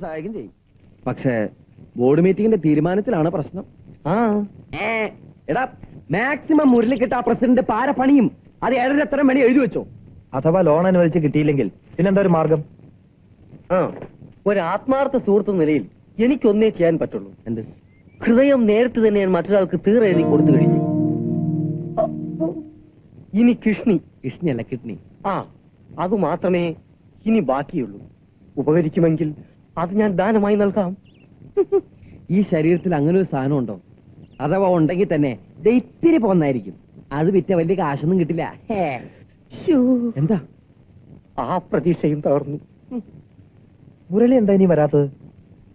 സഹായിക്കും ചെയ്യും. പക്ഷേ ബോർഡ് മീറ്റിംഗിന്റെ തീരുമാനത്തിലാണ് പ്രശ്നം. എടാ മാക്സിമം മുരളിക്കിട്ട ആ പ്രസിഡന്റ് പാര പണിയും. അത് 7:30 എത്ര മണി എഴുതി വെച്ചോ. അഥവാ ലോൺ അനുവദിച്ച് കിട്ടിയില്ലെങ്കിൽ പിന്നെന്താ ഒരു മാർഗം? ഒരു ആത്മാർത്ഥ സുഹൃത്ത് നിലയിൽ എനിക്കൊന്നേ ചെയ്യാൻ പറ്റുള്ളൂ. എന്ത്? ഹൃദയം നേരത്തെ തന്നെ ഞാൻ മറ്റൊരാൾക്ക് തീർ എഴുതി കൊടുത്തു കഴിഞ്ഞു. ഇനി കിഷ്ണിയല്ല കിഡ്നി. അത് മാത്രമേ ഇനി ബാക്കിയുള്ളൂ. ഉപകരിക്കുമെങ്കിൽ അത് ഞാൻ ദാനമായി നൽകാം. ഈ ശരീരത്തിൽ അങ്ങനെ ഒരു സാധനം ഉണ്ടോ? അഥവാ ഉണ്ടെങ്കിൽ തന്നെ ഇത്തിരി പോന്നായിരിക്കും. അത് വിറ്റ വലിയ കാശൊന്നും കിട്ടില്ല. എന്താ? ആ പ്രതീക്ഷയും തകർന്നു. മുരളി എന്താ ഇനി വരാത്തത്?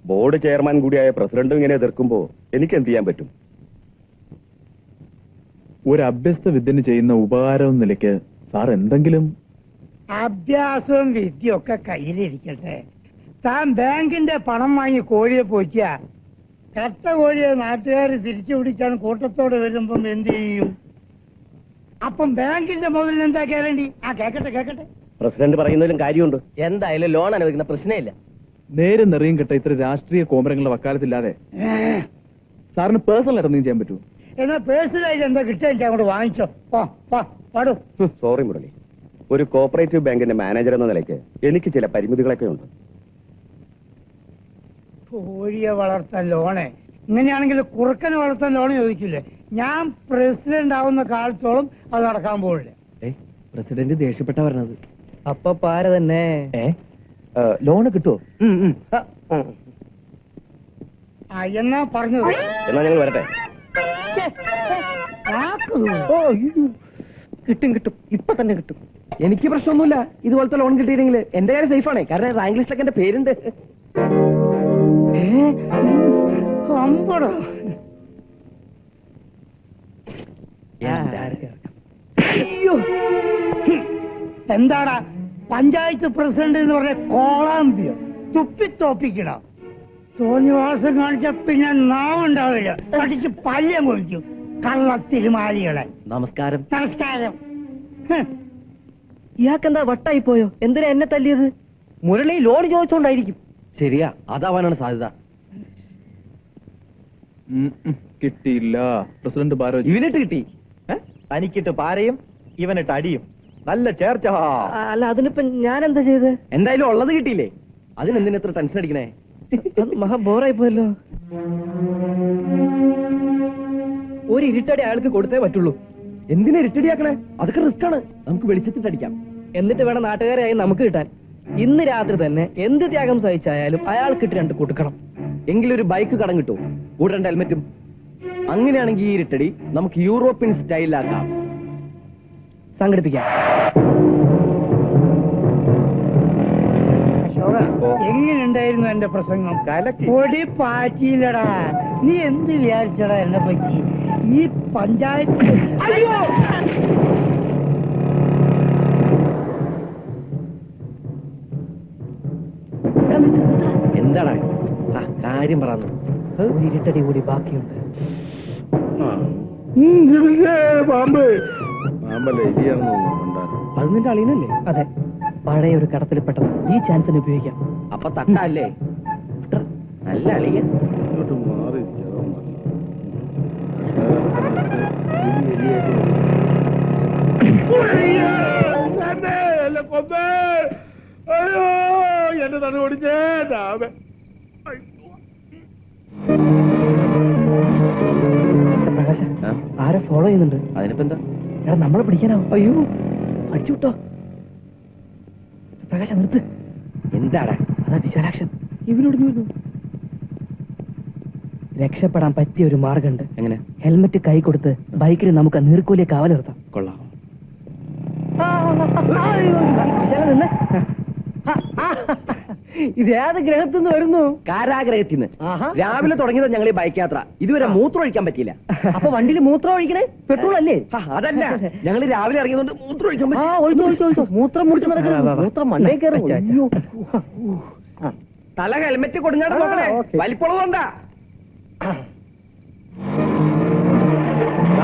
ബോർഡ് ചെയർമാൻ കൂടിയായ പ്രസിഡന്റും ഇങ്ങനെ എതിർക്കുമ്പോ എനിക്ക് എന്ത് ചെയ്യാൻ പറ്റും? ഒരു അഭ്യസ്ത വിദ്യന് ചെയ്യുന്ന ഉപകാരം നിലയ്ക്ക് സാർ എന്തെങ്കിലും. അഭ്യാസവും വിദ്യയൊക്കെ കയ്യിലിരിക്കട്ടെ. താൻ ബാങ്കിന്റെ പണം വാങ്ങി കോഴിയെ പോയിച്ച കട്ട കോഴിയെ നാട്ടുകാർ തിരിച്ചു പിടിച്ചാണ് കൂട്ടത്തോടെ വരുമ്പം എന്ത് ചെയ്യും? അപ്പം ബാങ്കിന്റെ മുതലിൽ എന്താ കേരണ്ടി? കേക്കട്ടെ. പ്രസിഡന്റ് പറയുന്നതിലും കാര്യമുണ്ട്. എന്തായാലും ലോൺ അനുവദിക്കുന്ന പ്രശ്നമില്ല. നേരും നിറയും കിട്ട ഇത്ര രാഷ്ട്രീയ കോമരങ്ങളുടെ വക്കാലത്തില്ലാതെ സാറിന് പേഴ്സണൽ എന്തെങ്കിലും ചെയ്യാൻ പറ്റുമോ? എന്നാ പേഴ്സണലായിട്ട് എന്താ കിട്ടുക അങ്ങോട്ട് വാങ്ങിച്ചോ. പാടൂ. സോറി മുരളി, ഒരു കോപ്പറേറ്റീവ് ബാങ്കിന്റെ മാനേജർ എന്ന നിലയ്ക്ക് എനിക്ക് ചില പരിമിതികളൊക്കെ ഉണ്ട്. കോഴിയെ വളർത്താൻ ലോണ് ഇങ്ങനെയാണെങ്കിൽ കുറുക്കനെ വളർത്താൻ ലോണ് ചോദിക്കില്ലേ? ഞാൻ പ്രസിഡന്റ് ആവുന്ന കാലത്തോളം അത് നടക്കാൻ പോകില്ല. പ്രസിഡന്റ് ദേഷ്യപ്പെട്ട പറഞ്ഞത്. അപ്പൊ പാര തന്നെ ലോണ് കിട്ടുമോ? എന്നാ പറഞ്ഞത്. എന്നാ ഞങ്ങൾ വരട്ടെ. കിട്ടും. ഇപ്പൊ തന്നെ കിട്ടും. എനിക്ക് പ്രശ്നമൊന്നുമില്ല. ഇതുപോലത്തെ ലോൺ കിട്ടിയില്ലെങ്കിൽ എന്റെ കാര്യം സേഫ് ആണ്. കാരണം റാങ്ക് ലിസ്റ്റിലൊക്കെ എന്റെ പേരുണ്ട്. എന്താടാ പഞ്ചായത്ത് പ്രസിഡന്റ് എന്ന് പറഞ്ഞ കോളാമ്പിയോ തുപ്പിത്തോപ്പിക്കണം? തോന്നിവാസം കാണിച്ച പിന്നെ നാവുണ്ടാവില്ല. പഠിച്ച് പല്യം കൊഴിക്കും. കള്ളത്തിരുമാലികളെ. നമസ്കാരം. ഇയാൾക്കെന്താ വട്ടായി പോയോ? എന്തിനാ എന്നെ തല്ലിയത്? മുരളി ലോൺ ചോദിച്ചോണ്ടായിരിക്കും. ശരിയാ, അതാവാനാണ് സാധ്യത. കിട്ടിയില്ല. പ്രസിഡന്റ് പാര ഇവനിട്ട് കിട്ടി. തനിക്കിട്ട് പാരയും ഇവനിട്ട് അടിയും. നല്ല ചേർച്ച. അല്ല, അതിനിപ്പോ ഞാൻ എന്താ ചെയ്ത്? എന്തായാലും ഉള്ളത് കിട്ടിയില്ലേ? അതിനെന്തിനാ എത്ര ടെൻഷൻ അടിക്കണേ? മഹാ ബോറായി പോയല്ലോ. ഒരു ഇരുട്ടടി അയാൾക്ക് കൊടുത്തേ പറ്റുള്ളൂ. എന്തിനാ ഇരുട്ടടിയാക്കണേ? അതൊക്കെ റിസ്ക് ആണ്. നമുക്ക് വെളിച്ചത്തിട്ടടിക്കാം. എന്നിട്ട് വേണം നാട്ടുകാരെയായി നമുക്ക് കിട്ടാൻ. ഇന്ന് രാത്രി തന്നെ എന്ത് ത്യാഗം സഹിച്ചായാലും അയാൾക്കിട്ട് 2 കൊടുക്കണം. എങ്കിലൊരു ബൈക്ക് കടം കിട്ടും. കൂടെ 2 ഹെൽമെറ്റും. അങ്ങനെയാണെങ്കിൽ ഈ ഇരുട്ടടി നമുക്ക് യൂറോപ്യൻ സ്റ്റൈലാക്കാം. സംഘടിപ്പിക്കാം. എങ്ങനെയുണ്ടായിരുന്നു എന്റെ പ്രസംഗം? പൊടി പാറ്റിയില്ലടാ. നീ എന്ത് വിചാരിച്ചടാ എന്നെ പറ്റി? ഈ പഞ്ചായത്ത് എന്താടാ കാര്യം പറഞ്ഞു? ഇരുട്ടടി കൂടി ബാക്കിയുണ്ട്. അത് നിന്റെ അളിയനല്ലേ? അതെ, പഴയ ഒരു കടത്തിൽ പെട്ടത്. ഈ ചാൻസിന് ഉപയോഗിക്കാം. അപ്പൊ തട്ടല്ലേ? നല്ല അളിയൻ. എന്റെ തന്നെ ഓടിച്ചേ. പ്രകാശ, ആരെ ഫോളോ ചെയ്യുന്നുണ്ട്? അതിനിപ്പോ എന്താ? എടാ, നമ്മളെ പിടിക്കാനാവും. അയ്യോ, അടിച്ചു വിട്ടോ. പ്രകാശ, നിർത്ത്. എന്താടാ? അതാ വിശാലാക്ഷൻ. ഇവനോട് രക്ഷപ്പെടാൻ പറ്റിയ ഒരു മാർഗമുണ്ട്. എങ്ങനെ? ഹെൽമെറ്റ് കൈ കൊടുത്ത് ബൈക്കിന് നമുക്ക് നീർക്കൂലിയെ കാവൽ നിർത്താം. കൊള്ളാം. വിശാല നിന്ന്. ഇത് ഏത് ഗ്രഹത്തിന്ന് വരുന്നു? കാരാഗ്രഹത്തിന്ന്. രാവിലെ തുടങ്ങിയത് ഞങ്ങൾ ഈ ബൈക്ക് യാത്ര. ഇതുവരെ മൂത്രം ഒഴിക്കാൻ പറ്റിയില്ല. അപ്പൊ വണ്ടിയിൽ മൂത്രം ഒഴിക്കണേ? പെട്രോൾ അല്ലേ? അതല്ല, ഞങ്ങൾ രാവിലെ ഇറങ്ങിയതുകൊണ്ട് മൂത്രം ഒഴിക്കാൻ ഒഴിച്ചോ. മൂത്രം മുടിച്ച് നടക്കണം. മൂത്രം മണ്ടേ കയറും. തല ഹെൽമെറ്റ് കൊടുങ്ങാണ്ട് നോക്കണേ. വലിപ്പുള്ളത് കൊണ്ടാ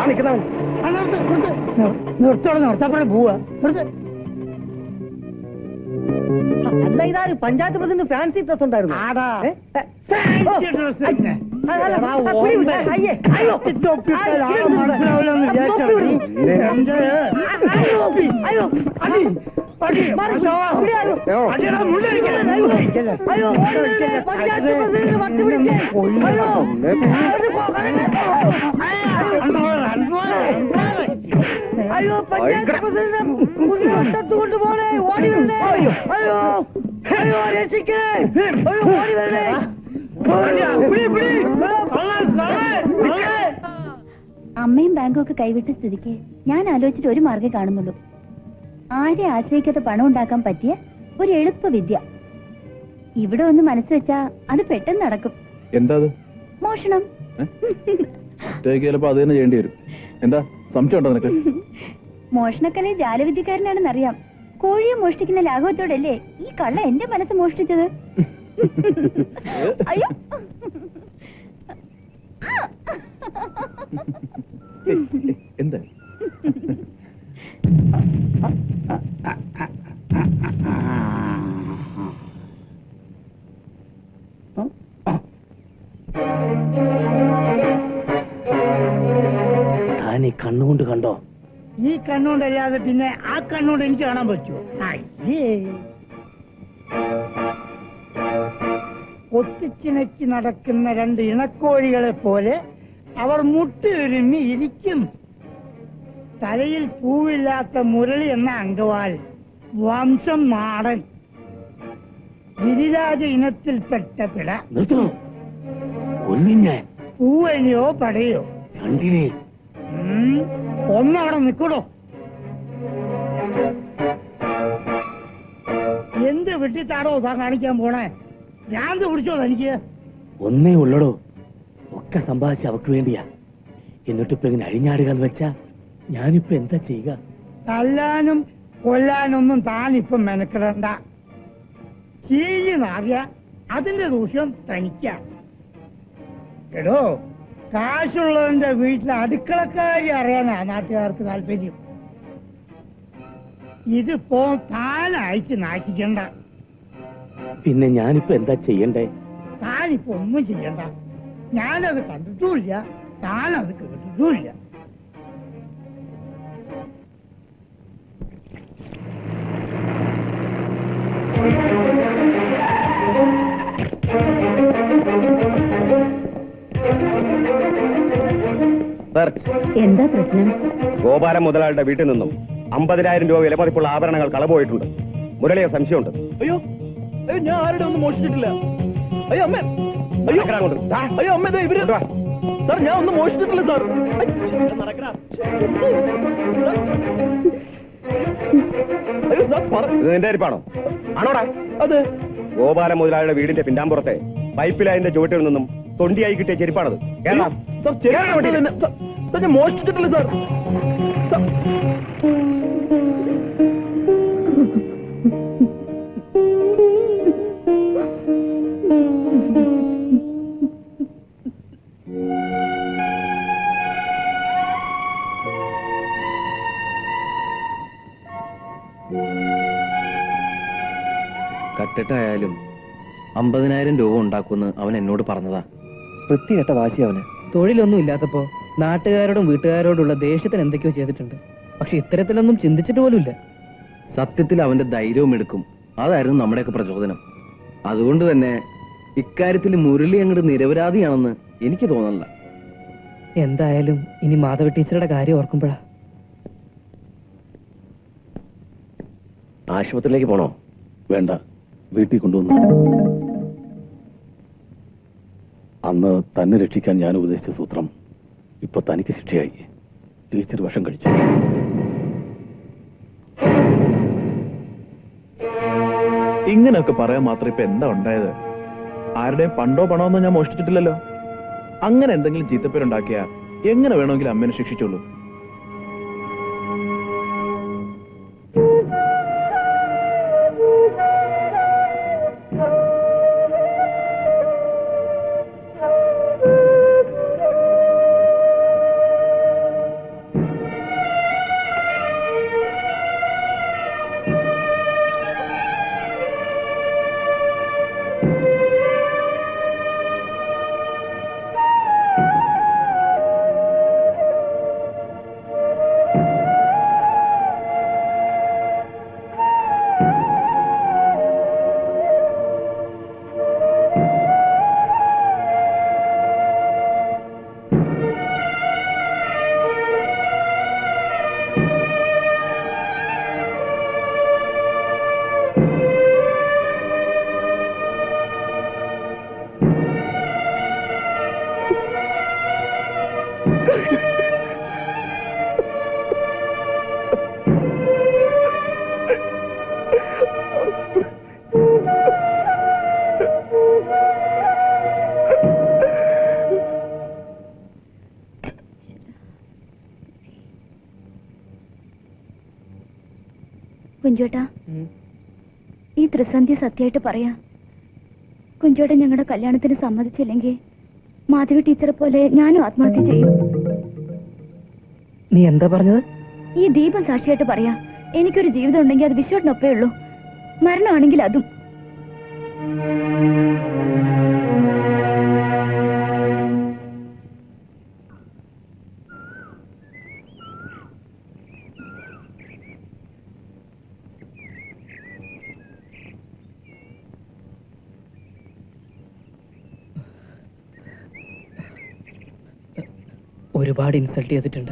നിൽക്കുന്നവൻ. നിർത്തോളം നിർത്താൻ പോവാ. അല്ല ഇതാര് പഞ്ചായത്ത് പ്രസിഡന്റ് ഫാൻസി ഡ്രസ് ഉണ്ടായിരുന്നു ആടാ ഫാൻസി ഡ്രസ് തന്നെ. എടാ, ഓന്റെ തൊപ്പിട്ടാൽ ആളെ മനസ്സിലാവില്ലെന്ന് വിചാരിച്ചാ നീ. എന്റെ അടി, അടി, അടിയടാ, മുള്ളിരിക്കല്ലേ. അയ്യോ പഞ്ചായത്ത് പ്രസിഡന്റ് പുതിയ വട്ടത്ത് കൊണ്ടുപോണേ, ഓടി വരണേ. അയ്യോ അയ്യോ രക്ഷിക്കേ, അയ്യോ ഓടി വരണേ. അമ്മയും ബാങ്കും ഒക്കെ കൈവിട്ട സ്ഥിതിക്ക് ഞാൻ ആലോചിച്ചിട്ട് ഒരു മാർഗ്ഗം കാണുന്നുള്ളൂ. ആരെ ആശ്രയിക്കാത്ത പണം ഉണ്ടാക്കാൻ പറ്റിയ ഒരു എളുപ്പ വിദ്യ. ഇവിടെ ഒന്ന് മനസ്സ് വെച്ചാ അത് പെട്ടെന്ന് നടക്കും. എന്താ അത്? മോഷണം. ചിലപ്പോ അത് തന്നെ ചെയ്യേണ്ടി വരും. എന്താ സംശയം ഉണ്ടോ നിനക്ക്? മോഷണക്കലെ ജാലവിദ്യക്കാരനാണെന്നറിയാം. കോഴിയെ മോഷ്ടിക്കുന്ന ലാഘവത്തോടല്ലേ ഈ കള്ള എന്റെ മനസ്സ് മോഷ്ടിച്ചത്. അയ്യോ എന്താ താൻ ഈ കണ്ണുകൊണ്ട് കണ്ടോ? ഈ കണ്ണുകൊണ്ടല്ലാതെ പിന്നെ ആ കണ്ണുകൊണ്ട് എനിക്ക് കാണാൻ പറ്റുമോ? അയ്യേ, ഒത്തിച്ചിണക്കി നടക്കുന്ന രണ്ട് ഇണക്കോഴികളെ പോലെ അവർ മുട്ടിയൊരുമി ഇരിക്കും. തലയിൽ പൂവില്ലാത്ത മുരളി എന്ന അങ്കവാൽ, വംശം നാടൻ, ഗിരിരാജ ഇനത്തിൽപ്പെട്ട പിട. നിർത്തണോ? ഒന്നിഞ്ഞ പൂവനിയോ പടയോ രണ്ടിനെ ഒന്നവിടെ നിൽക്കണോ? എന്ത് വിട്ടിത്താടോ താൻ കാണിക്കാൻ പോണേ? ഞാൻ പിടിച്ചോ തനിക്ക്? ഒന്നേ ഉള്ളടോ, ഒക്കെ സമ്പാദിച്ച അവക്ക് വേണ്ടിയാ. എന്നിട്ടിപ്പോ ഇങ്ങനെ അഴിഞ്ഞാടുകാന്ന് വെച്ചാ ഞാനിപ്പോ എന്താ ചെയ്യുക? തല്ലാനും കൊല്ലാനൊന്നും താനിപ്പം മെനക്കിടണ്ട. ചീഞ്ഞ് നാറിയ അതിന്റെ ദൂഷ്യം തനിക്ക. എടോ, കാശുള്ളവന്റെ വീട്ടിലെ അടുക്കളക്കാരി അറിയാനാ നാട്ടുകാർക്ക് താല്പര്യം. ഇതിപ്പോ താൻ അയച്ച് നാശിക്കണ്ട. പിന്നെ ഞാനിപ്പോ എന്താ ചെയ്യണ്ടേ? താനിപ്പോ ഒന്നും ചെയ്യണ്ട. ഞാനത് കണ്ടിട്ടുമില്ല, താനത് കേട്ടിട്ടുമില്ല. എന്താ പ്രശ്നം? ഗോപാലൻ മുതലാളിയുടെ വീട്ടിൽ നിന്നും 50,000 രൂപ വിലമതിപ്പുള്ള ആഭരണങ്ങൾ കളവുപോയിട്ടുണ്ട്. മുരളിയെ സംശയമുണ്ട്. അയ്യോ അയ്യോ, ഞാൻ ആരുടെ ഒന്നും മോഷ്ടിച്ചിട്ടില്ല. അയ്യോ അമ്മ, അയ്യോ അയ്യോ അമ്മ, ഇവര് സാർ, ഞാൻ ഒന്നും മോഷ്ടിച്ചിട്ടില്ല സാർ. അയ്യോ സാർ, ഇത് നിന്റെ അരിപ്പാണോ? ആണോടാ? അതെ. ഗോപാലൻ മുതലാളിയുടെ വീടിന്റെ പിന്നാമ്പുറത്തെ പൈപ്പ് ലൈനിന്റെ ചുവട്ടിൽ നിന്നും തൊണ്ടിയായി കിട്ടിയ ചെരുപ്പാണത്. കേരളം സാർ, സാർ ഞാൻ മോഷ്ടിച്ചിട്ടില്ല സാർ. കട്ടിട്ടായാലും 50,000 രൂപ ഉണ്ടാക്കുമെന്ന് അവൻ എന്നോട് പറഞ്ഞതാ. വൃത്തികെട്ട വാശി അവന്. തൊഴിലൊന്നും ഇല്ലാത്തപ്പോ നാട്ടുകാരോടും വീട്ടുകാരോടുള്ള ദേഷ്യത്തിന് എന്തൊക്കെയോ ചെയ്തിട്ടുണ്ട്. പക്ഷെ ഇത്തരത്തിലൊന്നും ചിന്തിച്ചിട്ട് പോലുമില്ല. സത്യത്തിൽ അവന്റെ ധൈര്യവും എടുക്കും അതായിരുന്നു നമ്മുടെയൊക്കെ പ്രചോദനം. അതുകൊണ്ട് തന്നെ ഇക്കാര്യത്തിൽ മുരളി അങ്ങോട്ട് നിരപരാധിയാണെന്ന് എനിക്ക് തോന്നല്ല. എന്തായാലും ഇനി മാധവ ടീച്ചറുടെ കാര്യം ഓർക്കുമ്പോഴാ. ആശുപത്രിയിലേക്ക് പോണോ? വേണ്ട, വീട്ടിൽ കൊണ്ടുവന്നു. അന്ന് തന്നെ രക്ഷിക്കാൻ ഞാൻ ഉപദേശിച്ച സൂത്രം ഇപ്പൊ തനിക്ക് ശിക്ഷയായി. ടീച്ചർ വിഷം കഴിച്ചു. ഇങ്ങനെയൊക്കെ പറയാൻ മാത്രം ഇപ്പൊ എന്താ ഉണ്ടായത്? ആരുടെയും പണ്ടോ പണമൊന്നോ ഞാൻ മോഷ്ടിച്ചിട്ടില്ലല്ലോ. അങ്ങനെ എന്തെങ്കിലും ചീത്തപ്പേരുണ്ടാക്കിയാ എങ്ങനെ വേണമെങ്കിലും അമ്മേനെ ശിക്ഷിച്ചോളൂ. കുഞ്ചുവേട്ടാ, ഈ ത്രിസന്ധ്യ സത്യമായിട്ട് പറയാ, കുഞ്ചുവേട്ടൻ ഞങ്ങളുടെ കല്യാണത്തിന് സമ്മതിച്ചില്ലെങ്കിൽ മാധവി ടീച്ചറെ പോലെ ഞാനും ആത്മഹത്യ ചെയ്യും. നീ എന്താ പറഞ്ഞത്? ഈ ദീപം സാക്ഷിയായിട്ട് പറയാ, എനിക്കൊരു ജീവിതം ഉണ്ടെങ്കിൽ അത് വിശ്വട്ടിനൊപ്പേ ഉള്ളൂ, മരണമാണെങ്കിൽ അതും. ഒരുപാട് ഇൻസൾട്ട് ചെയ്തിട്ടുണ്ട്.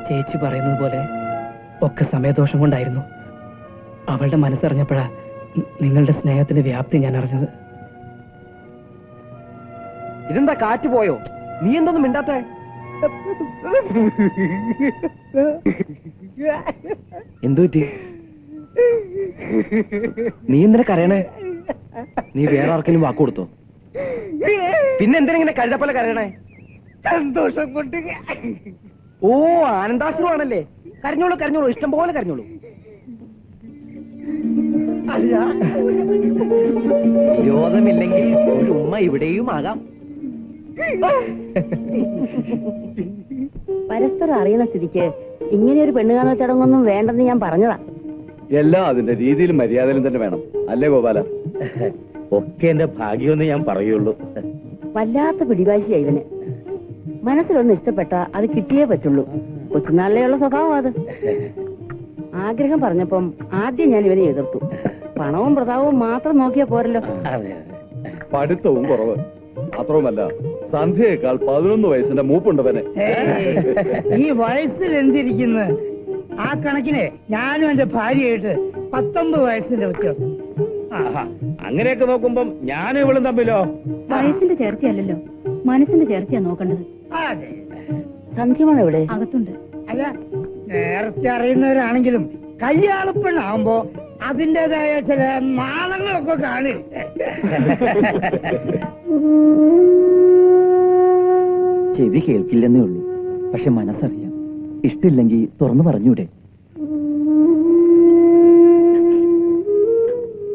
ചേച്ചി പറയുന്നത് പോലെ ഒക്കെ സമയദോഷം കൊണ്ടായിരുന്നു. അവളുടെ മനസ്സറിഞ്ഞപ്പോഴാ നിങ്ങളുടെ സ്നേഹത്തിന്റെ വ്യാപ്തി ഞാൻ അറിഞ്ഞത്. ഇതെന്താ കാറ്റ് പോയോ? നീ എന്തൊന്നും മിണ്ടാത്തേ? എന്തു പറ്റി? നീ എന്തിനാ കരയണേ? നീ വേറെ ആർക്കെങ്കിലും വാക്ക് കൊടുത്തോ? പിന്നെ എന്തിനാ ഇങ്ങനെ കഴുതപ്പല കരയണേ? സന്തോഷം കൊണ്ട്. ഓ, ആനന്ദാശ്രമാണല്ലേ? കരഞ്ഞോളൂ കരഞ്ഞോളൂ, ഇഷ്ടം പോലെ കരഞ്ഞോളൂ. അല്ല, വിരോധമില്ലെങ്കിൽ ഒരു ഉമ്മ ഇവിടെയും ആകാം. പരസ്പരം അറിയുന്ന സ്ഥിതിക്ക് ഇങ്ങനെ ഒരു പെണ്ണ് കാണൽ ചടങ്ങൊന്നും വേണ്ടെന്ന് ഞാൻ പറഞ്ഞതാ. എല്ലാം അതിന്റെ രീതിയിലും മര്യാദയിലും തന്നെ വേണം, അല്ലേ ഗോപാല? ഒക്കെ എന്റെ ഭാഗ്യമെന്ന് ഞാൻ പറയുള്ളൂ. വല്ലാത്ത പിടിവാശിയാ ഇവന്. മനസ്സിലൊന്ന് ഇഷ്ടപ്പെട്ട അത് കിട്ടിയേ പറ്റുള്ളൂ. കൊച്ചുനാളിലെയുള്ള സ്വഭാവം അത്. ആഗ്രഹം പറഞ്ഞപ്പം ആദ്യം ഞാൻ ഇവനെ എതിർത്തു. പണവും പ്രതാപവും മാത്രം നോക്കിയാ പോരല്ലോ. പഠിത്തവും കുറവ്, മാത്രവുമല്ല സന്ധ്യയേക്കാൾ 11 വയസ്സിന്റെ മൂപ്പുണ്ടവനെ. ഈ വയസ്സിൽ എന്തിരിക്കുന്നു? ആ കണക്കിന് ഞാനും എന്റെ ഭാര്യയായിട്ട് 19 വയസ്സിന്റെ വ്യത്യാസം. അങ്ങനെയൊക്കെ നോക്കുമ്പം ഞാനും ഇവളും തമ്മിലോ? വയസ്സിന്റെ ചേർച്ചയല്ലല്ലോ, മനസ്സിന്റെ ചേർച്ചയാ നോക്കേണ്ടത്. അതെ. സന്ധ്യമോൾ എവിടെ? അകത്തുണ്ട്. അല്ല, നേരത്തെ അറിയുന്നവരാണെങ്കിലും കല്യാണപ്പെണ്ണാവുമ്പോ അതിൻ്റെതായ ചില നാളങ്ങളൊക്കെ കാണി. ചെവി കേൾക്കില്ലെന്നേ ഉള്ളൂ, പക്ഷെ മനസ്സറിയാം. ഇഷ്ടമില്ലെങ്കിൽ തുറന്നു പറഞ്ഞൂടെ?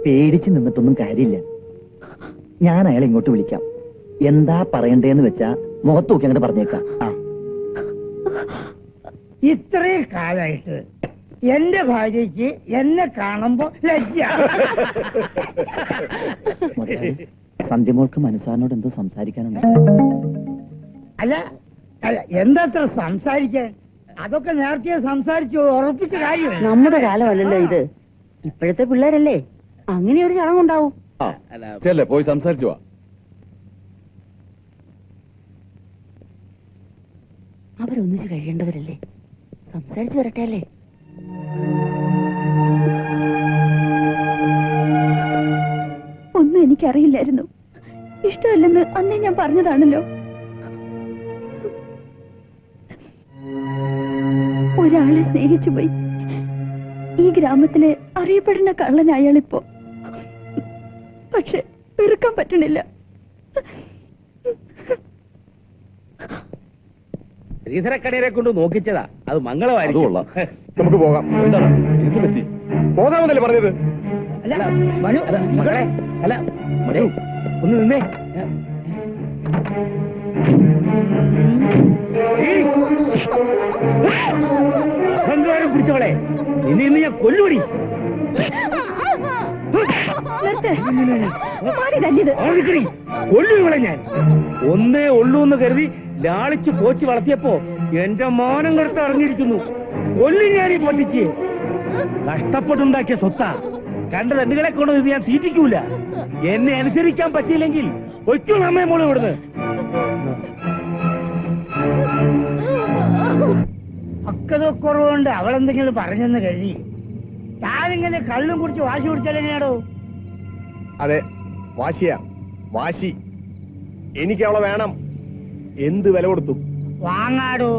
പേടിച്ചു നിന്നിട്ടൊന്നും കാര്യമില്ല. ഞാൻ അയാളെ ഇങ്ങോട്ട് വിളിക്കാം. എന്താ പറയണ്ടേന്ന് വെച്ചാ മുഖത്ത് നോക്കി അങ്ങോട്ട് പറഞ്ഞേക്കാം. ഇത്രയും കാലായിട്ട് എന്റെ ഭാര്യയ്ക്ക് എന്നെ കാണുമ്പോ ലജ്ജ. സന്ധ്യമോൾക്ക് മനസ്സാറിനോട് എന്തോ സംസാരിക്കാനുണ്ട്. അല്ല അല്ല, എന്താത്ര സംസാരിക്കാൻ? അതൊക്കെ നേരത്തെ സംസാരിച്ചു ഉറപ്പിച്ച കാര്യം. നമ്മുടെ കാലമല്ലല്ലോ ഇത്. ഇപ്പോഴത്തെ പിള്ളേരല്ലേ, അങ്ങനെ ഒരു ചടങ്ങുണ്ടാവും. ചെല്ലേ പോയി സംസാരിച്ചു വാ. അവരൊന്നിച്ച് കഴിയേണ്ടവരല്ലേ, സംസാരിച്ചു വരട്ടെ അല്ലേ? ഒന്നും എനിക്കറിയില്ലായിരുന്നു. ഇഷ്ടമല്ലെന്ന് അന്നേ ഞാൻ പറഞ്ഞതാണല്ലോ. ഒരാളെ സ്നേഹിച്ചു പോയി. ഈ ഗ്രാമത്തിലെ അറിയപ്പെടുന്ന കള്ളൻ അയാളിപ്പോ. പക്ഷെ വെറുക്കാൻ പറ്റണില്ല. ശ്രീധരക്കടയെ കൊണ്ട് നോക്കിച്ചതാ, അത് മംഗളമായിരിക്കും. നമുക്ക് പോകാം. എന്താണ് എന്ത് പറ്റി? പോകാമെന്നല്ലേ പറഞ്ഞത്? അല്ല മനു, മകളെ, അല്ല മനു, ഒന്ന് നിന്നേ. ബംഗാരം പിടിച്ചവളെ, ഇന്ന് ഞാൻ കൊല്ലുപടി. കൊല്ലു ഇവളെ ഞാൻ. ഒന്നേ ഉള്ളൂ എന്ന് കരുതി ലാളിച്ച് കോച്ച് വളർത്തിയപ്പോ എന്റെ മാനം കെടുത്ത് അറിഞ്ഞിരിക്കുന്നു. കൊല്ലു ഞാനീ പൊട്ടിച്ച്. കഷ്ടപ്പെട്ടുണ്ടാക്കിയ സ്വത്താ. കണ്ട രണ്ടുകളെ കൊണ്ട് ഇത് ഞാൻ തീറ്റിക്കൂല. എന്നെ അനുസരിക്കാൻ പറ്റിയില്ലെങ്കിൽ ഒറ്റ അമ്മയെ മോള് ഇവിടുന്ന്. പക്വതക്കുറവുകൊണ്ട് അവളെന്തെങ്കിലും പറഞ്ഞെന്ന് കരുതി താനിങ്ങനെ കള്ളും കുടിച്ച് വാശി കുടിച്ചാലെങ്ങനെയാടോ? അതെ, വാശിയാ, വാശി. എനിക്ക് അവളെ വേണം. എന്ത് വില കൊടുത്തു? വാങ്ങാടോ,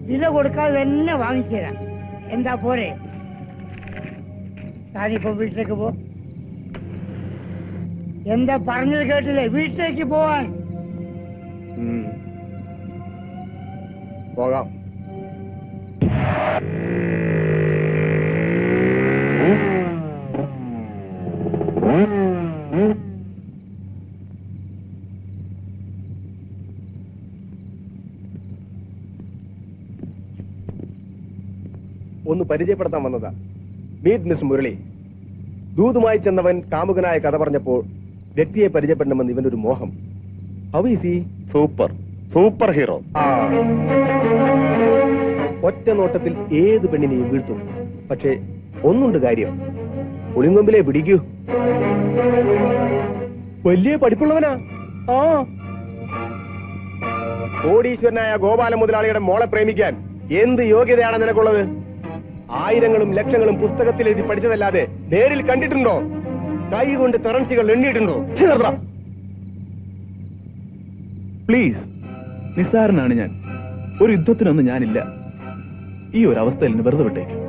വില കൊടുക്കാതെ തന്നെ വാങ്ങിച്ചു തരാം. എന്താ പോരെ? താനിപ്പോ വീട്ടിലേക്ക് പോ. എന്താ പറഞ്ഞത് കേട്ടില്ലേ? വീട്ടിലേക്ക് പോവാൻ. പോകാം. ഒന്ന് പരിചയപ്പെടുത്താൻ വന്നതാ. Meet miss Murali. ദൂതുമായി ചെന്നവൻ കാമുകനായ കഥ പറഞ്ഞപ്പോൾ വ്യക്തിയെ പരിചയപ്പെടണമെന്ന് ഇവന്റെ ഒരു മോഹം. How is he? Super hero. ഒറ്റ നോട്ടത്തിൽ ഏത് പെണ്ണിനെയും വീഴ്ത്തും. പക്ഷേ ഒന്നുണ്ട് കാര്യം, ഒളിങ്കൊമ്പിലെ പിടിക്കൂ. വലിയ പഠിപ്പുള്ളവനാ. ആ കോടീശ്വരനായ ഗോപാല മുതലാളിയുടെ മോളെ പ്രേമിക്കാൻ എന്ത് യോഗ്യതയാണ് നിനക്കുള്ളത്? ആയിരങ്ങളും ലക്ഷങ്ങളും പുസ്തകത്തിൽ എഴുതി പഠിച്ചതല്ലാതെ നേരിൽ കണ്ടിട്ടുണ്ടോ? കൈ കൊണ്ട് കറൻസികൾ എണ്ണിയിട്ടുണ്ടോ? പ്ലീസ്, നിസ്സാരനാണ് ഞാൻ. ഒരു യുദ്ധത്തിനൊന്നും ഞാനില്ല. ഈ ഒരു അവസ്ഥയിൽ വെറുതെ വിട്ടേക്കും.